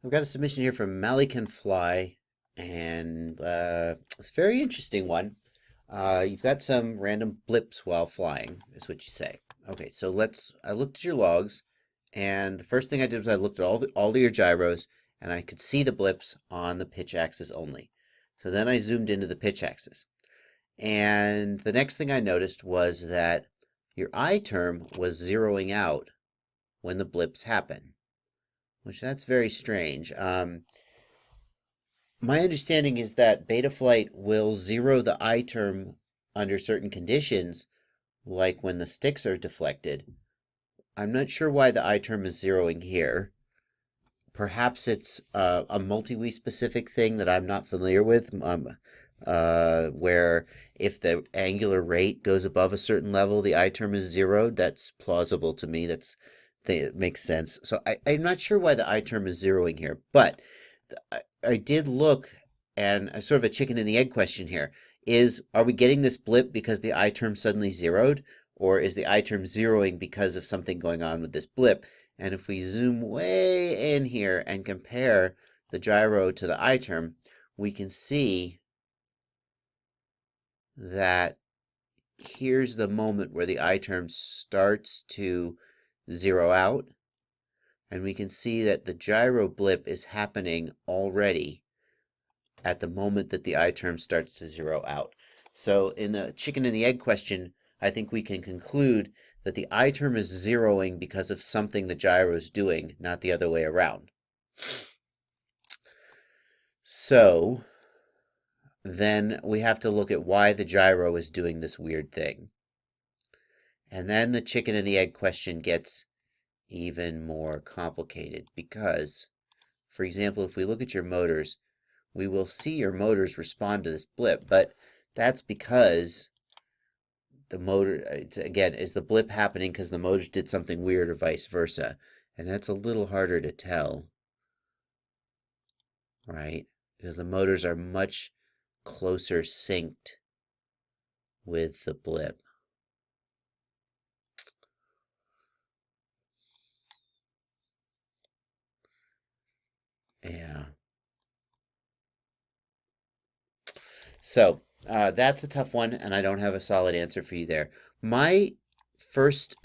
I've got a submission here from MallyCanFly, and it's a very interesting one. You've got some random blips while flying, is what you say. Okay, so I looked at your logs, and the first thing I did was I looked at all of your gyros, and I could see the blips on the pitch axis only. So then I zoomed into the pitch axis. And the next thing I noticed was that your I term was zeroing out when the blips happen, which that's very strange. My understanding is that Betaflight will zero the I term under certain conditions, like when the sticks are deflected. I'm not sure why the I term is zeroing here. Perhaps it's a multi-wii specific thing that I'm not familiar with, where if the angular rate goes above a certain level, the I term is zeroed. That's plausible to me. It makes sense. So I'm not sure why the I term is zeroing here, but I did look, and sort of a chicken and the egg question here is, are we getting this blip because the I term suddenly zeroed, or is the I term zeroing because of something going on with this blip? And if we zoom way in here and compare the gyro to the I term, we can see that here's the moment where the I term starts to zero out. And we can see that the gyro blip is happening already at the moment that the I term starts to zero out. So in the chicken and the egg question, I think we can conclude that the I term is zeroing because of something the gyro is doing, not the other way around. So then we have to look at why the gyro is doing this weird thing. And then the chicken and the egg question gets even more complicated because, for example, if we look at your motors, we will see your motors respond to this blip, but that's because the motor, again, is the blip happening because the motors did something weird or vice versa? And that's a little harder to tell, right? Because the motors are much closer synced with the blip. Yeah. So that's a tough one, and I don't have a solid answer for you there. My first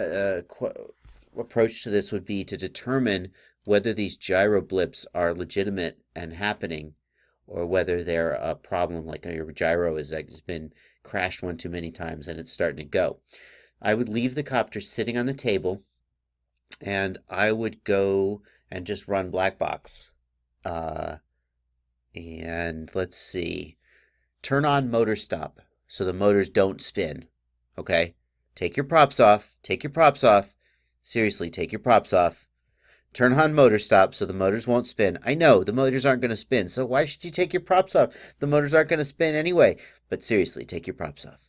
approach to this would be to determine whether these gyro blips are legitimate and happening, or whether they're a problem, like your gyro has been crashed one too many times and it's starting to go. I would leave the copter sitting on the table, and I would go and just run Blackbox. And let's see. Turn on motor stop so the motors don't spin. Okay? Take your props off. Take your props off. Seriously, take your props off. Turn on motor stop so the motors won't spin. I know the motors aren't going to spin, so why should you take your props off? The motors aren't going to spin anyway. But seriously, take your props off.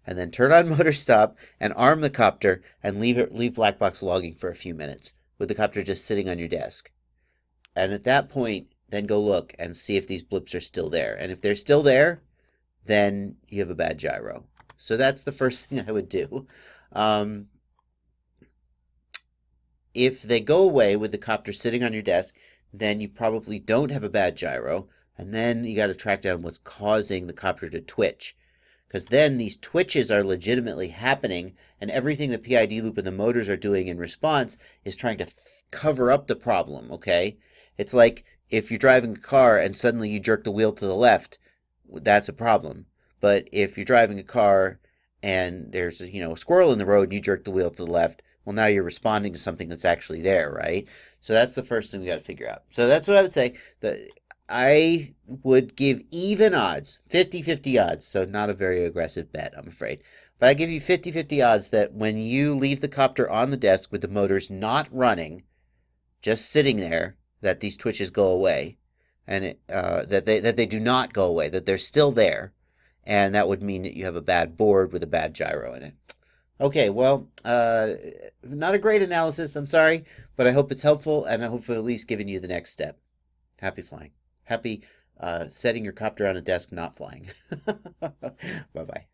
And then turn on motor stop and arm the copter and leave Blackbox logging for a few minutes with the copter just sitting on your desk. And at that point, then go look and see if these blips are still there. And if they're still there, then you have a bad gyro. So that's the first thing I would do. If they go away with the copter sitting on your desk, then you probably don't have a bad gyro. And then you got to track down what's causing the copter to twitch. Because then these twitches are legitimately happening, and everything the PID loop and the motors are doing in response is trying to cover up the problem, okay? It's like if you're driving a car and suddenly you jerk the wheel to the left, that's a problem. But if you're driving a car and there's a squirrel in the road and you jerk the wheel to the left, well, now you're responding to something that's actually there, right? So that's the first thing we got to figure out. So that's what I would say. I would give even odds, 50-50 odds, so not a very aggressive bet, I'm afraid. But I give you 50-50 odds that when you leave the copter on the desk with the motors not running, just sitting there, that these twitches go away, and that they do not go away, that they're still there, and that would mean that you have a bad board with a bad gyro in it. Okay, well, not a great analysis, I'm sorry, but I hope it's helpful, and I hope I've at least given you the next step. Happy flying. Happy setting your copter on a desk, not flying. Bye-bye.